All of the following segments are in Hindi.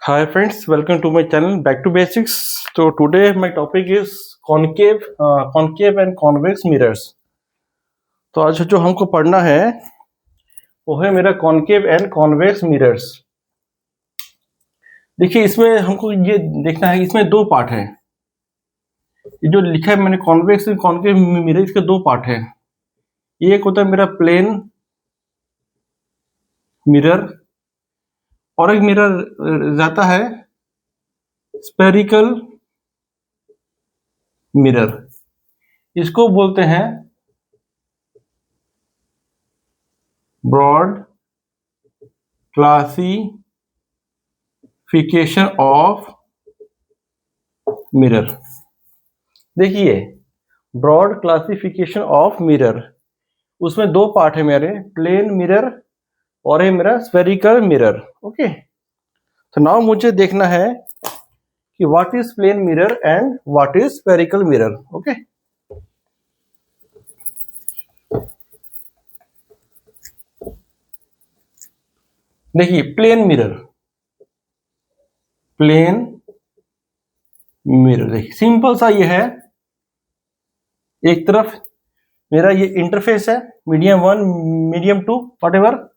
Hi friends, welcome to my channel Back to Basics. So today my topic is concave and convex mirrors. तो आज जो हमको पढ़ना है वो है मेरा कॉन्केव एंड कॉन्वेक्स मिरर्स। देखिए इसमें हमको ये देखना है, इसमें दो पार्ट है। ये जो लिखा है मैंने कॉन्वेक्स एंड कॉन्केव मिरर, इसके दो पार्ट है। एक होता है मेरा प्लेन मिरर और एक मिरर जाता है स्पेरिकल मिरर। इसको बोलते हैं ब्रॉड क्लासिफिकेशन ऑफ मिरर। देखिए ब्रॉड क्लासिफिकेशन ऑफ मिरर, उसमें दो पार्ट है मेरे, प्लेन मिरर और है मेरा स्फेरिकल मिरर। ओके, तो नाउ मुझे देखना है कि what is plane mirror and what is spherical mirror. Okay, देखिए प्लेन मिरर देखिए सिंपल सा ये है। एक तरफ मेरा ये इंटरफेस है, मीडियम 1 मीडियम 2 व्हाटएवर।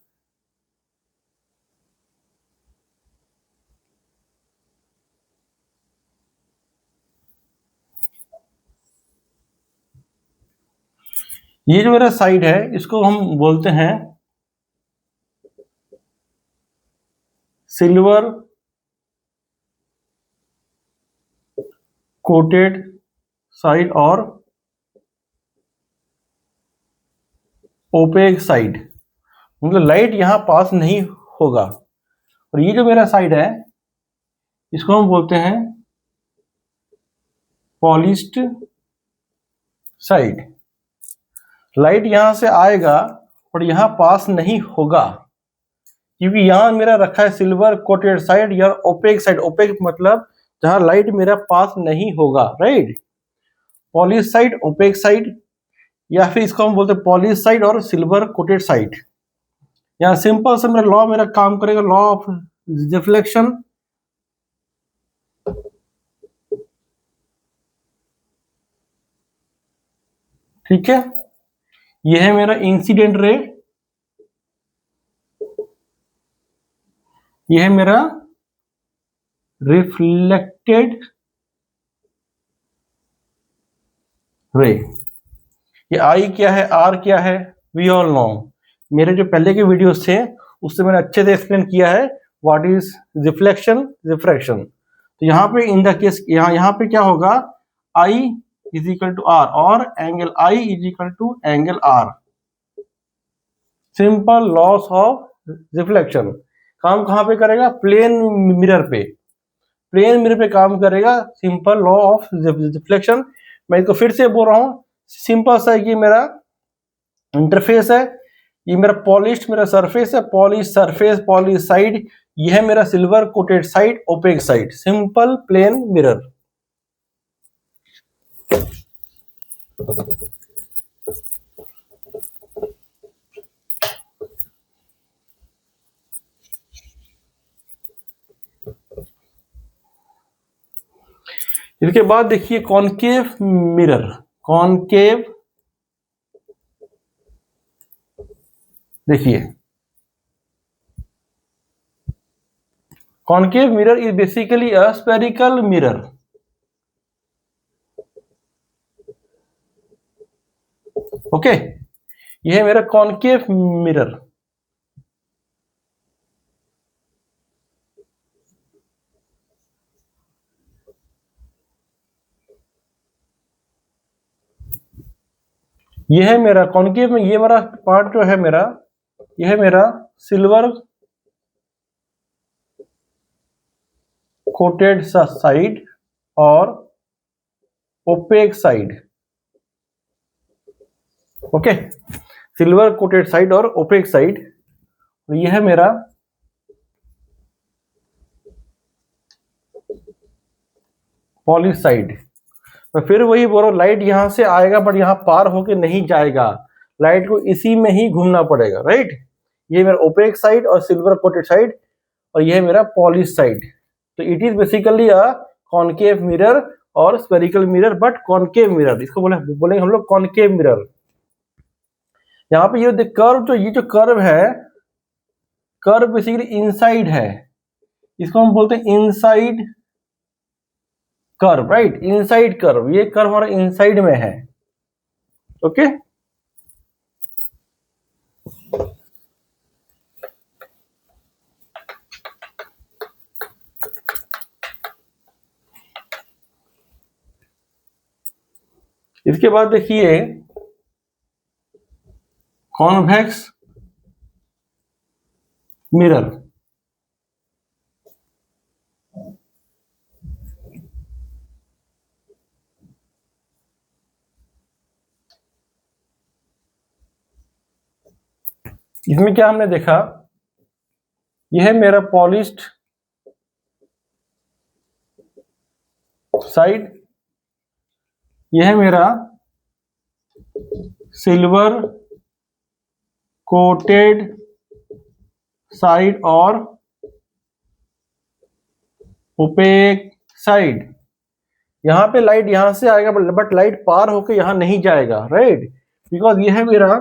ये जो मेरा साइड है इसको हम बोलते हैं सिल्वर कोटेड साइड और ओपेक साइड, मतलब लाइट यहां पास नहीं होगा। और ये जो मेरा साइड है इसको हम बोलते हैं पॉलिश्ड साइड। लाइट यहां से आएगा और यहां पास नहीं होगा, क्योंकि यहां मेरा रखा है सिल्वर कोटेड साइड या ओपेक साइड। ओपेक मतलब जहां लाइट मेरा पास नहीं होगा, right. Polish side, opaque side, या फिर इसको हम बोलते हैं पॉलिश साइड और सिल्वर कोटेड साइड। यहाँ सिंपल से मेरा लॉ मेरा काम करेगा, लॉ ऑफ रिफ्लेक्शन। ठीक है, यह है मेरा इंसिडेंट रे, यह है मेरा रिफ्लेक्टेड रे। ये आई क्या है, आर क्या है, वी ऑल नो। मेरे जो पहले के वीडियोस थे उससे मैंने अच्छे से एक्सप्लेन किया है व्हाट इज रिफ्लेक्शन, रिफ्रैक्शन। तो यहाँ पे इन द केस यहाँ पे क्या होगा, I is equal to R और angle I is equal to angle R. Simple laws of reflection. काम कहाँ पे करेगा, प्लेन मिरर पे। प्लेन मिरर पे काम करेगा, सिंपल लॉ ऑफ रिफ्लेक्शन। मैं इसको फिर से बोल रहा हूँ, सिंपल सा ये मेरा इंटरफेस है, ये मेरा पॉलिश्ड मेरा सरफेस है, पॉलिश सरफेस, पॉलिश साइड, यह है मेरा silver coated side, opaque side, simple plane mirror. इसके बाद देखिए कॉनकेव मिरर। कॉनकेव देखिए concave mirror is basically a spherical mirror. Okay, यह है मेरा कॉनकेव मिरर। यह है मेरा कॉनकेव में, ये मेरा पार्ट जो है मेरा, यह है मेरा सिल्वर कोटेड साइड और opaque side. Okay, silver coated side और ओपेक साइड। यह है मेरा पॉलिश साइड। मैं फिर वही बोल रहा हूँ, लाइट यहां से आएगा बट यहां पार होके नहीं जाएगा, लाइट को इसी में ही घूमना पड़ेगा, राइट। ये मेरा ओपेक साइड और सिल्वर कोटेड साइड और ये है मेरा पॉलिश साइड। तो it is basically a concave mirror और spherical mirror, but concave mirror, इसको बोलेंगे हम लोग कॉनकेव मिरर। यहाँ पे ये कर्व, ये जो कर्व है, कर्व बेसिकली इनसाइड है, इसको हम बोलते हैं inside curve, right, inside curve, ये कर्व हमारा इनसाइड में है। ओके इसके बाद देखिए कॉन्वेक्स मिरर। इसमें क्या हमने देखा, यह है मेरा पॉलिश्ड साइड, यह है मेरा सिल्वर कोटेड साइड और ओपेक साइड। यहां पे लाइट यहां से आएगा, बट लाइट पार होकर यहां नहीं जाएगा, राइट, बिकॉज यह है मेरा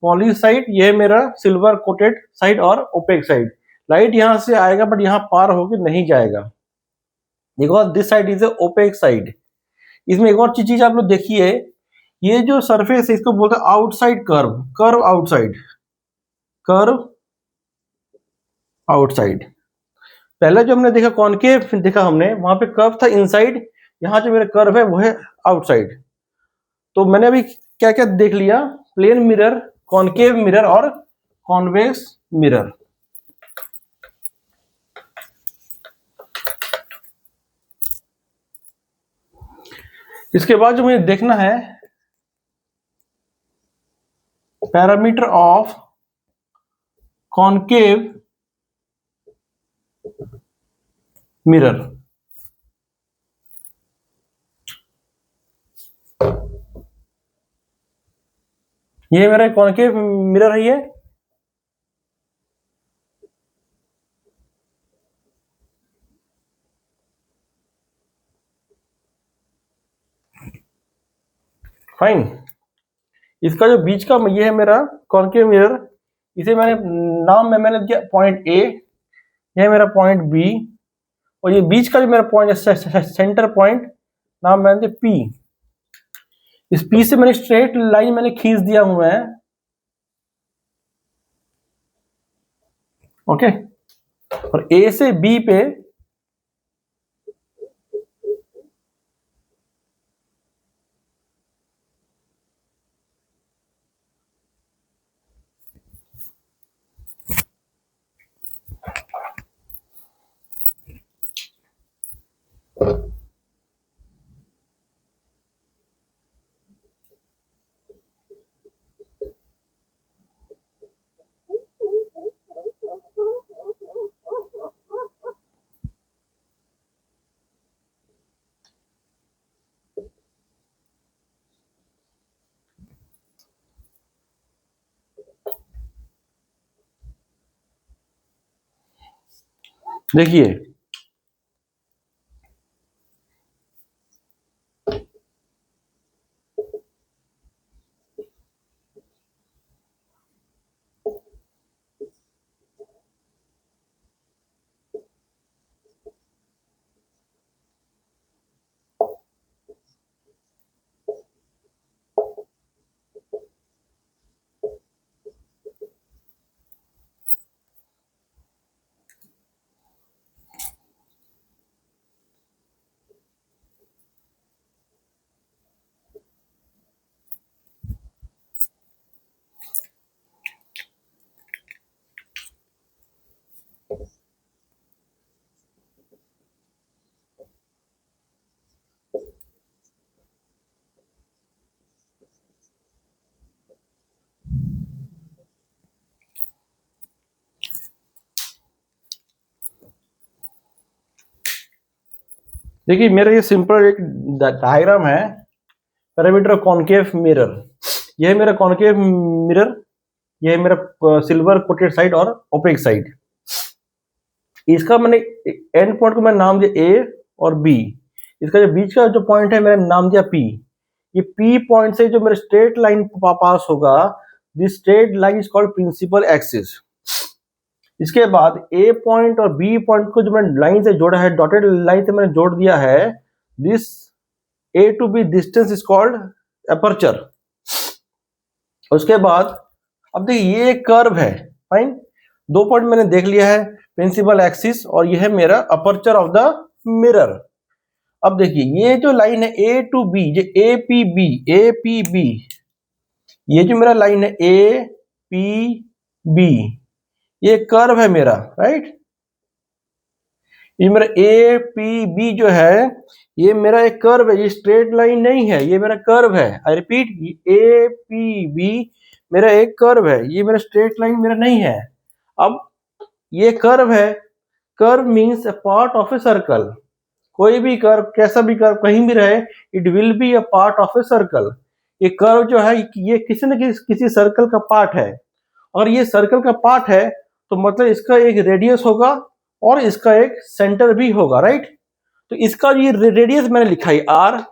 पॉलिश साइड, यह है मेरा सिल्वर कोटेड साइड और ओपेक साइड। लाइट यहां से आएगा बट यहां पार होकर नहीं जाएगा, because this side is a opaque side. इसमें एक और चीज आप लोग देखिए, ये जो सरफेस है इसको बोलते हैं outside curve, curve outside, curve outside. पहले जो हमने देखा कॉनकेव देखा हमने, वहां पे कर्व था इनसाइड, यहाँ जो मेरा कर्व है वो है आउटसाइड। तो मैंने अभी क्या क्या देख लिया, प्लेन मिरर, कॉनकेव मिरर और कॉन्वेक्स मिरर। इसके बाद जो मुझे देखना है पैरामीटर ऑफ कॉनकेव मिरर। ये मेरा कॉनकेव मिरर है, ये फाइन। इसका जो बीच का ये है मेरा कॉनकेव मिरर, इसे मैंने मैंने दिया पॉइंट ए, यह मेरा पॉइंट बी, और ये बीच का जो मेरा पॉइंट है सेंटर पॉइंट, नाम मैंने दिया पी। इस पी से मैंने स्ट्रेट लाइन मैंने खींच दिया हुआ है, ओके, और ए से बी पे देखिए देखिए मेरा ये सिंपल एक डायग्राम है पैरामीटर ऑफ कॉनकेव मिरर। यह है मेरा कॉनकेव मिरर, यह है मेरा सिल्वर कोटेड साइड और ओपेक साइड। इसका मैंने एंड पॉइंट को मैं नाम दिया ए और बी, इसका जो बीच का जो पॉइंट है मैंने नाम दिया पी। ये पी पॉइंट से जो मेरे स्ट्रेट लाइन पास होगा, this straight line is called principal axis. इसके बाद ए पॉइंट और बी पॉइंट को जो मैंने लाइन से जोड़ा है, डॉटेड लाइन से मैंने जोड़ दिया है, this A to B distance is called aperture. उसके बाद अब देखिए ये कर्व है, फाइन, दो पॉइंट मैंने देख लिया है, प्रिंसिपल एक्सिस और ये है मेरा अपर्चर ऑफ द मिरर। अब देखिए ये जो लाइन है ए टू बी, जो ए पी बी, ये जो मेरा लाइन है ए पी बी, ये कर्व है मेरा, राइट। ये मेरा ए पी बी जो है ये मेरा एक कर्व है, ये स्ट्रेट लाइन नहीं है, ये मेरा कर्व है। I repeat, A P B मेरा एक कर्व है, ये मेरा स्ट्रेट लाइन मेरा नहीं है। अब ये कर्व है, curve means a part of a circle. कोई भी कर्व, कैसा भी कर्व कहीं भी रहे, it will be a part of a circle. ये कर्व जो है ये किसी न किसी सर्कल का पार्ट है, और ये सर्कल का पार्ट है तो मतलब इसका एक रेडियस होगा और इसका एक सेंटर भी होगा, राइट। तो इसका ये रेडियस मैंने लिखा है आर,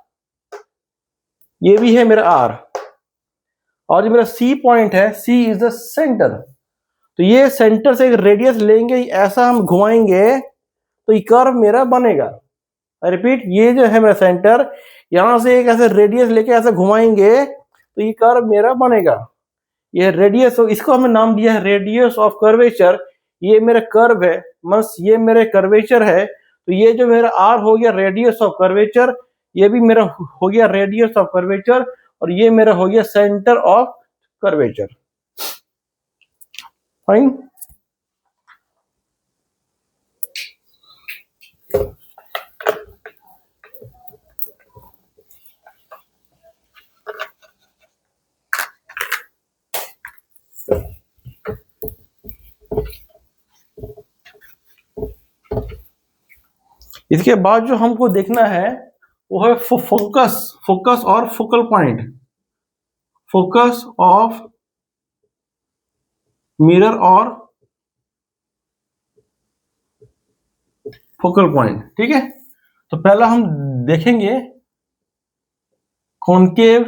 ये भी है मेरा आर, और जो मेरा सी पॉइंट है, सी इज द सेंटर। तो ये सेंटर से एक रेडियस लेंगे, ऐसा हम घुमाएंगे तो ये कर्व मेरा बनेगा। रिपीट, ये जो है मेरा सेंटर, यहां से एक ऐसे रेडियस लेके ऐसे घुमाएंगे तो ये कर्व मेरा बनेगा। ये रेडियस, इसको हमने नाम दिया है रेडियस ऑफ कर्वेचर। ये मेरा कर्व है, मस ये मेरे कर्वेचर है, तो ये जो मेरा आर हो गया रेडियस ऑफ कर्वेचर, ये भी मेरा हो गया रेडियस ऑफ कर्वेचर, और ये मेरा हो गया सेंटर ऑफ कर्वेचर। फाइन। इसके बाद जो हमको देखना है वो है फोकस और focal point. Focus of mirror और फोकल पॉइंट, ठीक है। तो पहला हम देखेंगे कॉनकेव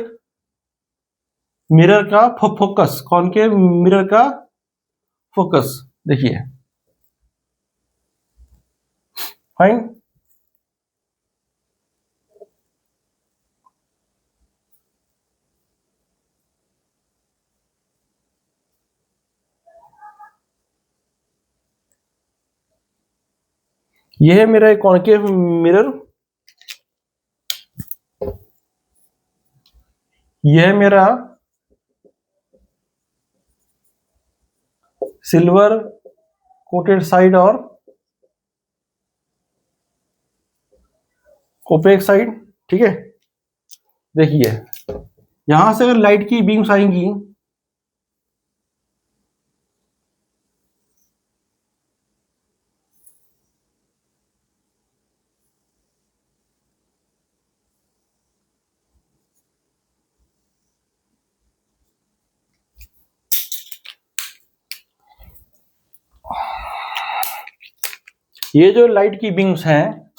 मिरर का फोकस, कॉनकेव मिरर का फोकस। देखिए, फाइन। यह है मेरा एक कॉनकेव मिरर, यह है मेरा सिल्वर कोटेड साइड और ओपेक साइड, ठीक है। देखिए यहां से अगर लाइट की बीम्स आएंगी, ये जो लाइट की बीम्स हैं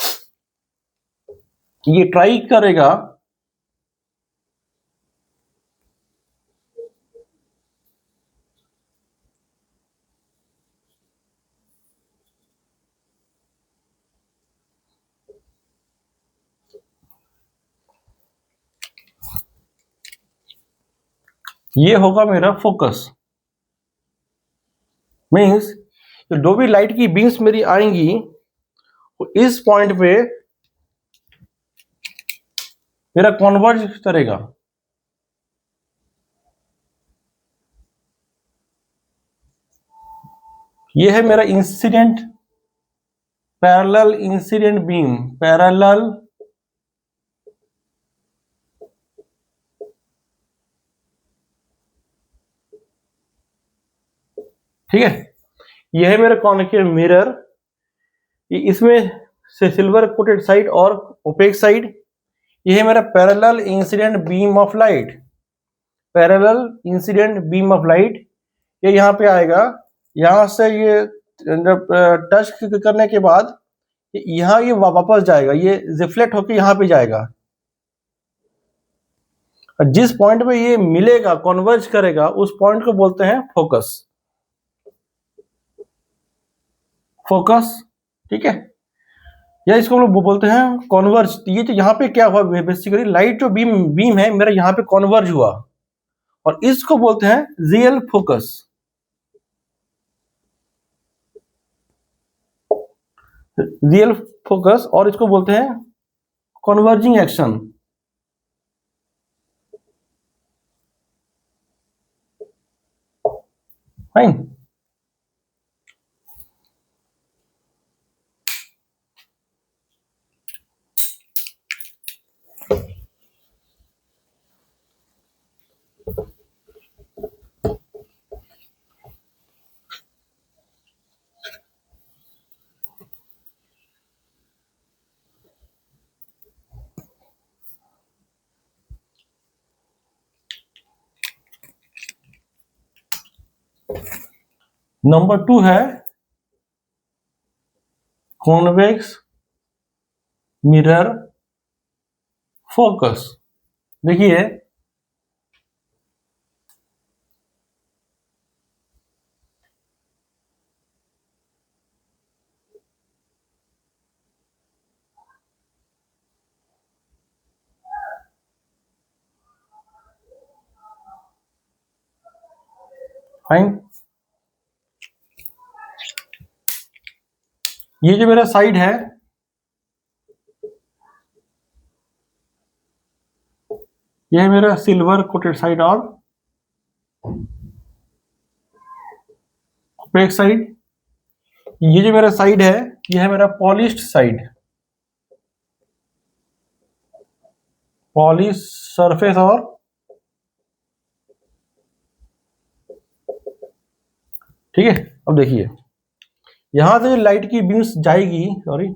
ये ट्राई करेगा ये होगा मेरा फोकस। मीन्स जो भी लाइट की बीम्स मेरी आएंगी तो इस पॉइंट पे मेरा कॉन्वर्ज करेगा। ये है मेरा incident, parallel incident beam, parallel ठीक है। यह है मेरा कॉनकेव मिरर, इसमें से सिल्वर कोटेड साइड और ओपेक साइड। यह है मेरा parallel incident beam of light, parallel incident beam of light. ये यहां पे आएगा, यहां से ये टच करने के बाद यहाँ ये वापस जाएगा, ये रिफ्लेक्ट होकर यहाँ पे जाएगा। जिस पॉइंट पे ये मिलेगा, कन्वर्ज करेगा, उस पॉइंट को बोलते हैं फोकस। फोकस, ठीक है, या इसको हम लोग बोलते हैं कॉन्वर्ज। ये तो यहाँ पे क्या हुआ, बेसिकली लाइट जो बीम है मेरा यहाँ पे कॉन्वर्ज हुआ, और इसको बोलते हैं रियल फोकस। रियल फोकस, और इसको बोलते हैं कॉन्वर्जिंग एक्शन। फाइन। नंबर 2 है कॉन्वेक्स मिरर फोकस। देखिए फाइन, ये जो मेरा साइड है, ये है मेरा सिल्वर कोटेड साइड और ओपेक साइड। ये जो मेरा साइड है, ये है मेरा पॉलिश्ड साइड, पॉलिश सरफेस। और ठीक है, अब देखिए यहां से जो लाइट की बीम्स जाएगी, सॉरी,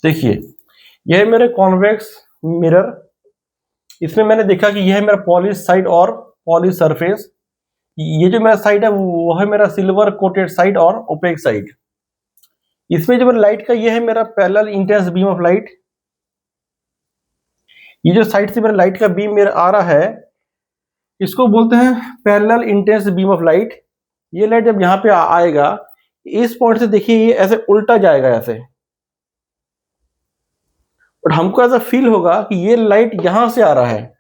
देखिए यह है मेरे कॉन्वेक्स मिरर। इसमें मैंने देखा कि यह है मेरा पॉलिश साइड और पॉलिश सरफेस। ये जो मेरा साइड है वो है मेरा सिल्वर कोटेड साइड और ओपेक साइड। इसमें जो मेरा लाइट का ये है मेरा parallel intense beam of light. ये जो साइड से मेरा लाइट का बीम मेरा आ रहा है, इसको बोलते हैं parallel intense beam of light. ये लाइट जब यहाँ पे आएगा, इस पॉइंट से देखिए ये ऐसे उल्टा जाएगा ऐसे, और हमको ऐसा फील होगा कि ये लाइट यहां से आ रहा है।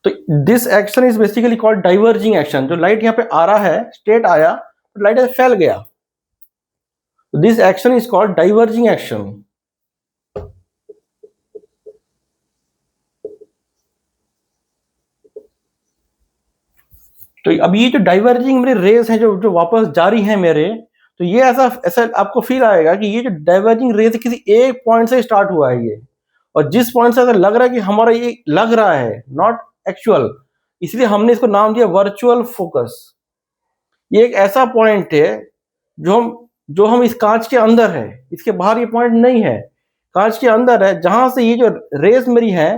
तो this action is basically called diverging action. जो लाइट यहाँ पे आ रहा है, स्ट्रेट आया, तो लाइट ऐसे फैल गया, this action is called diverging action. तो अब ये जो डाइवर्जिंग मेरे रेस हैं जो वापस जारी हैं मेरे, तो ये ऐसा ऐसा आपको फील आएगा कि ये जो डाइवर्जिंग रेस किसी एक पॉइंट से स्टार्ट हुआ है ये, और जिस पॉइंट से ऐसा लग रहा है कि हमारा ये लग रहा है, नॉट एक्चुअल, इसलिए हमने इसको नाम दिया वर्चुअल फोकस। ये एक ऐसा पॉइंट है जो हम इस कांच के अंदर है, इसके बाहर ये पॉइंट नहीं है, कांच के अंदर है, जहां से ये जो रेस मेरी है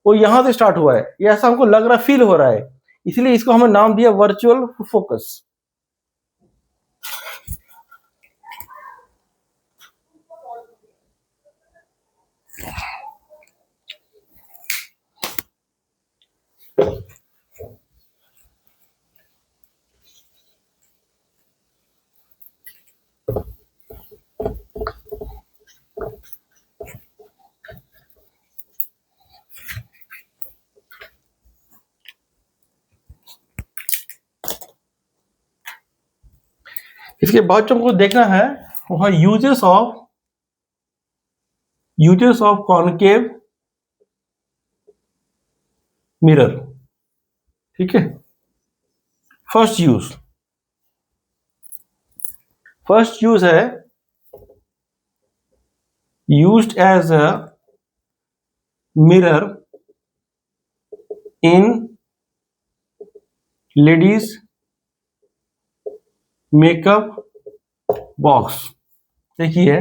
वो यहां से स्टार्ट हुआ है, ये ऐसा हमको लग रहा, फील हो रहा है, इसलिए इसको हमने नाम दिया वर्चुअल फोकस। इसके बाद जो हमको देखना है वो है यूजेस ऑफ कॉनकेव मिरर। ठीक है, फर्स्ट यूज है used as a mirror in ladies makeup box. देखिए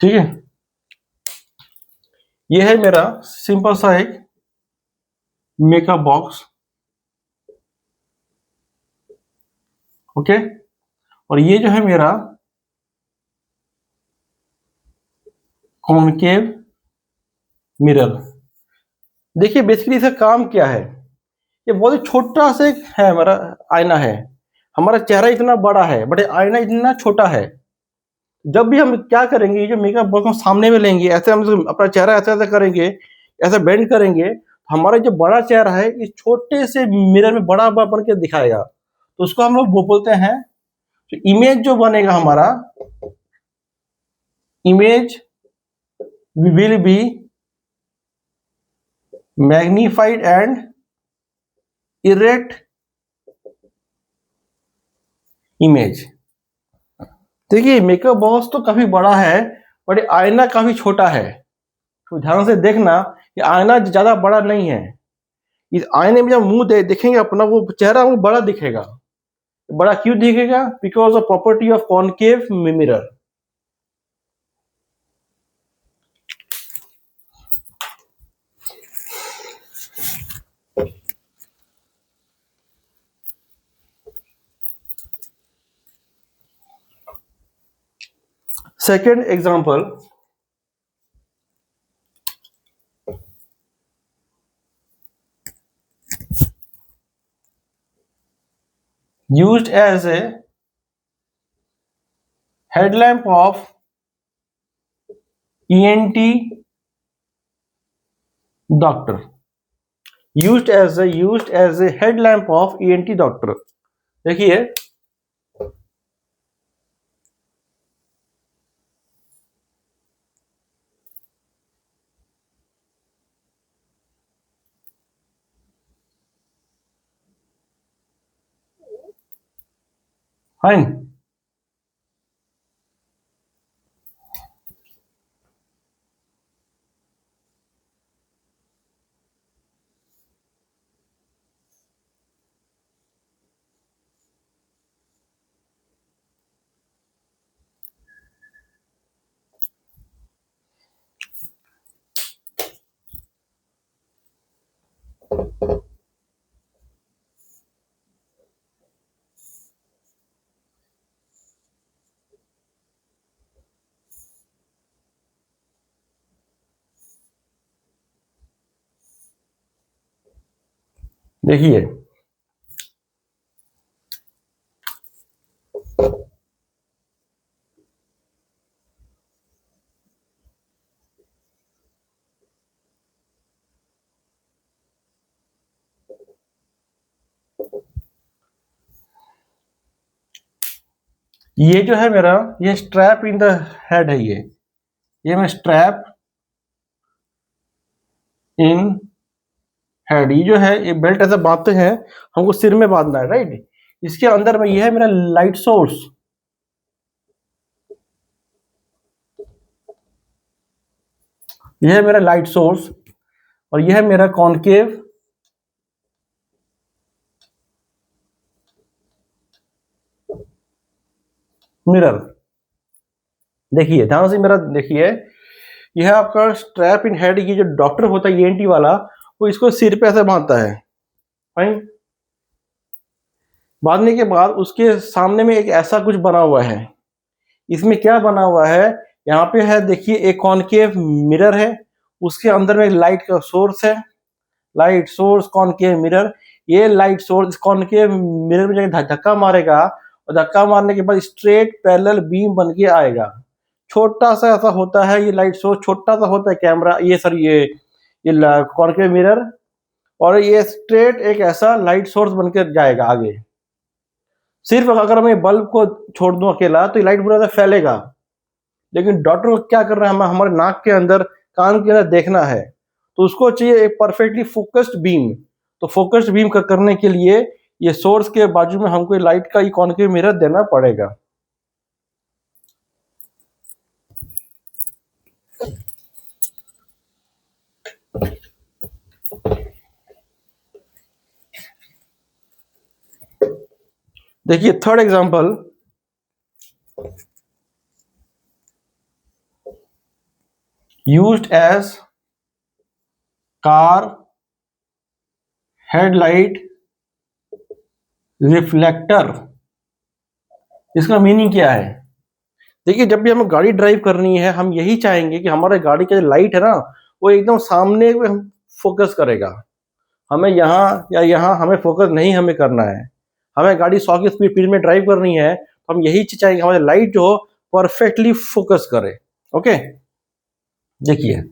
ठीक है, ये है मेरा सिंपल सा एक मेकअप बॉक्स। ओके, और ये जो है मेरा कॉनकेव मिरर। देखिए बेसिकली इसका काम क्या है, ये बहुत ही छोटा सा एक है हमारा आईना है। हमारा चेहरा इतना बड़ा है बट आईना इतना छोटा है। जब भी हम क्या करेंगे, ये जो मेकअप बॉक्स हम सामने में लेंगे, ऐसे हम अपना चेहरा ऐसा ऐसा करेंगे, ऐसा बेंड करेंगे, तो हमारा जो बड़ा चेहरा है इस छोटे से मिरर में बड़ा बड़ा बन के दिखाएगा। तो उसको हम लोग वो बोलते हैं, तो इमेज जो बनेगा हमारा, image will be magnified and erect image. देखिए मेकअप बॉक्स तो काफी बड़ा है बट आईना काफी छोटा है। तो ध्यान से देखना, ये आईना ज्यादा बड़ा नहीं है। इस आईने में जब मुंह देखेंगे अपना, वो चेहरा हमको बड़ा दिखेगा। बड़ा क्यों दिखेगा? Because of property of concave mirror. Second example, used as a headlamp of ENT doctor. used as a headlamp of ENT doctor। देखिए फाइन, देखिए ये जो है मेरा, ये स्ट्रैप इन द हेड है। ये मैं स्ट्रैप इन हेड, ये जो है ये बेल्ट ऐसा बांधते हैं, हमको सिर में बांधना है, राइट। इसके अंदर में ये है मेरा लाइट सोर्स, यह है मेरा लाइट सोर्स, और यह है मेरा कॉनकेव मिरर। देखिए ध्यान से मेरा देखिए, यह आपका स्ट्रैप इन हेड, ये जो डॉक्टर होता है ENT वाला, वो इसको सिर पे ऐसे बांधता है। फाइन, बांधने के बाद उसके सामने में एक ऐसा कुछ बना हुआ है। इसमें क्या बना हुआ है, यहाँ पे है देखिए एक कॉनकेव मिरर है, उसके अंदर में लाइट का सोर्स है, लाइट सोर्स कॉनकेव मिरर। ये लाइट सोर्स कॉनकेव मिरर में जाके धक्का मारेगा और धक्का मारने के बाद स्ट्रेट पैरेलल बीम बन के आएगा। छोटा सा ऐसा होता है ये लाइट सोर्स, छोटा सा होता है कैमरा, ये सर ये कॉनकेव मिरर, और ये स्ट्रेट एक ऐसा लाइट सोर्स बनकर जाएगा आगे। सिर्फ अगर मैं बल्ब को छोड़ दूं अकेला तो ये लाइट पूरा फैलेगा, लेकिन डॉक्टर को क्या कर रहा है, हमारे नाक के अंदर कान के अंदर देखना है, तो उसको चाहिए एक परफेक्टली फोकस्ड बीम। तो फोकस्ड बीम करने के लिए ये सोर्स के बाजू में हमको लाइट का ये कॉनकेव मिरर देना पड़ेगा। देखिए third example, used as car headlight reflector. इसका मीनिंग क्या है? देखिए जब भी हमें गाड़ी ड्राइव करनी है, हम यही चाहेंगे कि हमारे गाड़ी का जो लाइट है ना, वो एकदम सामने में फोकस करेगा। हमें यहाँ या यहाँ हमें फोकस नहीं हमें करना है। हमें गाड़ी 100 की स्पीड में ड्राइव करनी है, तो हम यही चाहेंगे हमारी लाइट जो परफेक्टली फोकस करे। ओके, देखिए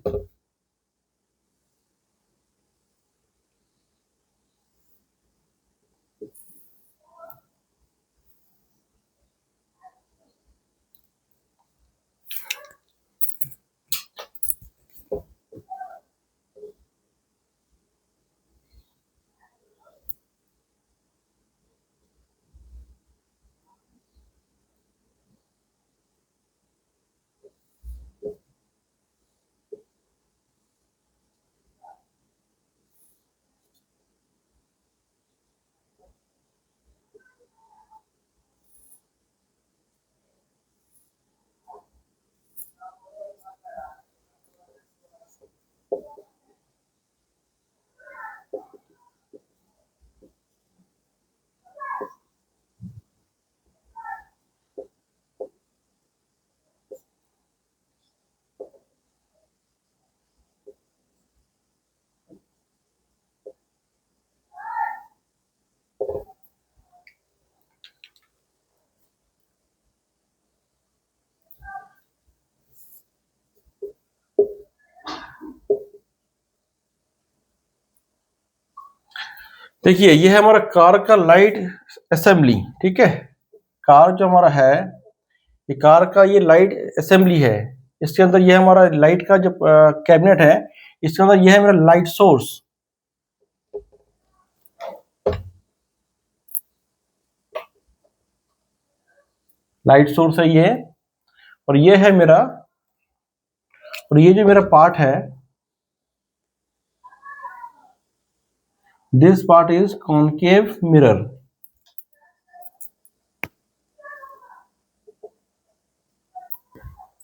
देखिए ये है हमारा कार का लाइट असेंबली। ठीक है, कार जो हमारा है, ये कार का ये लाइट असेंबली है। इसके अंदर ये हमारा लाइट का जो कैबिनेट है, इसके अंदर ये है मेरा लाइट सोर्स। लाइट सोर्स है ये, और ये है मेरा, और ये जो मेरा पार्ट है, this part is concave mirror.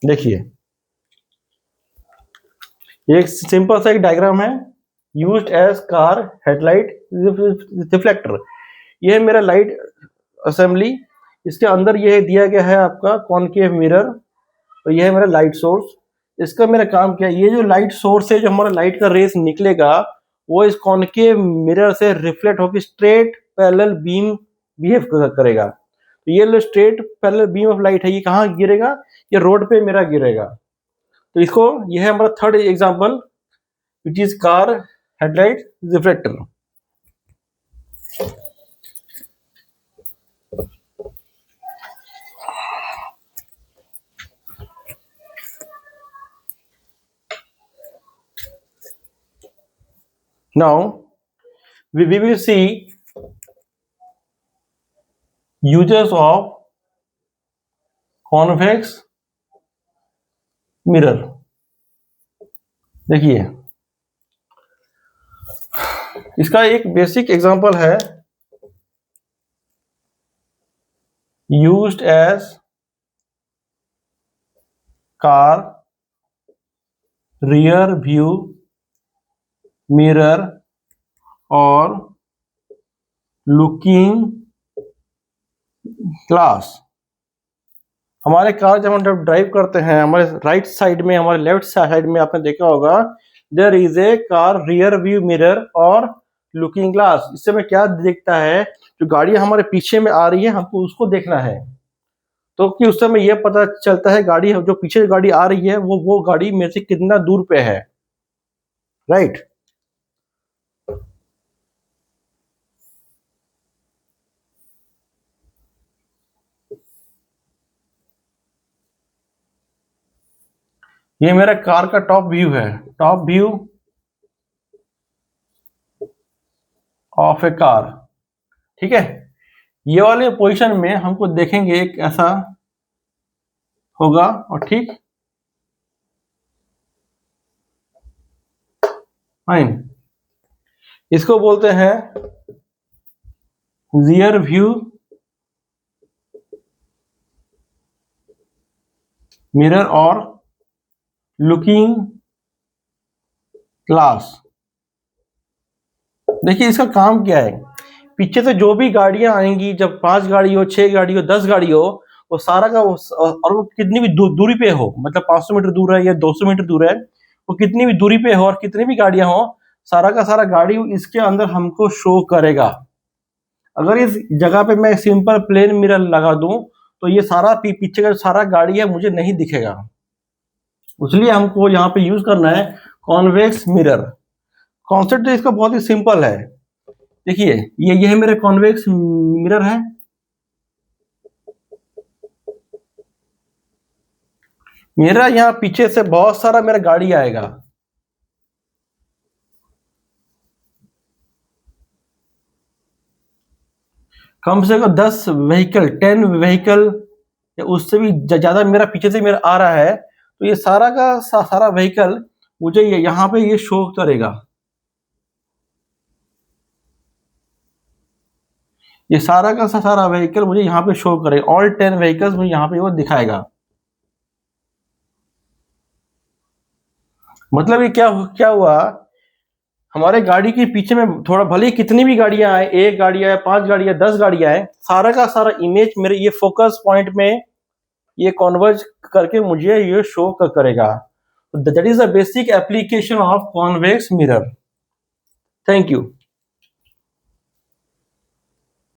देखिए ये एक सिंपल सा एक डायग्राम है, used as car headlight reflector. ये है मेरा लाइट असेंबली। इसके अंदर ये दिया गया है आपका कॉनकेव मिरर, और ये है मेरा लाइट सोर्स। इसका मेरा काम क्या है, ये जो लाइट सोर्स है, जो हमारा लाइट का रेस निकलेगा, वो इस कॉनकेव मिरर से रिफ्लेक्ट होकर स्ट्रेट पैरेलल बीम बिहेव करेगा। तो ये straight parallel beam of light है, ये कहाँ गिरेगा, ये रोड पे मेरा गिरेगा। तो इसको, ये है हमारा third example, which is car headlight reflector. Now we will see uses of convex mirror। देखिए इसका एक बेसिक एग्जांपल है, used as car rear view mirror और लुकिंग ग्लास। हमारे कार जब हम ड्राइव करते हैं, हमारे राइट साइड में, हमारे लेफ्ट साइड में आपने देखा होगा, there is a car rear view mirror और लुकिंग ग्लास, इससे हमें क्या दिखता है, जो गाड़ी हमारे पीछे में आ रही है हमको उसको देखना है, तो कि उस समय यह पता चलता है गाड़ी जो पीछे गाड़ी आ रही है वो गाड़ी मेरे से कितना दूर पे है, राइट। ये मेरा कार का टॉप व्यू है, top view of A car, ठीक है। ये वाले पोजीशन में हमको देखेंगे एक ऐसा होगा, और ठीक फाइन, इसको बोलते हैं रियर व्यू मिरर और लुकिंग ग्लास। देखिए इसका काम क्या है, पीछे से जो भी गाड़ियां आएंगी, जब 5 गाड़ी हो, 6 गाड़ी हो, 10 गाड़ी हो, वो सारा का और वो कितनी भी दूरी पे हो, मतलब 500 मीटर दूर है या 200 मीटर दूर है, वो कितनी भी दूरी पे हो और कितनी भी गाड़ियां हो, सारा का सारा गाड़ी इसके अंदर हमको शो करेगा। अगर इस जगह पे मैं सिंपल प्लेन मिरर लगा दूं तो ये सारा पीछे का सारा गाड़ी है मुझे नहीं दिखेगा, इसलिए हमको यहाँ पे यूज करना है कॉन्वेक्स मिरर। कॉन्सेप्ट तो इसका बहुत ही सिंपल है। देखिए ये है मेरे कॉन्वेक्स मिरर है, मेरा यहाँ पीछे से बहुत सारा मेरा गाड़ी आएगा, कम से कम 10 व्हीकल, 10 व्हीकल या उससे भी ज्यादा मेरा पीछे से मेरा आ रहा है, तो ये सारा का सारा व्हीकल मुझे यहाँ पे ये शो करेगा, ये सारा का सारा व्हीकल मुझे यहाँ पे शो करेगा, ऑल 10 व्हीकल्स मुझे यहाँ पे वो दिखाएगा। मतलब ये क्या क्या हुआ, हमारे गाड़ी के पीछे में थोड़ा भले ही कितनी भी गाड़ियां आए, 1 गाड़ी आए, 5 गाड़ी आए, 10 गाड़ियां आए, सारा का सारा इमेज मेरे ये फोकस पॉइंट में ये कॉन्वर्ज करके मुझे ये शो करेगा। That is the basic application of convex mirror. Thank you.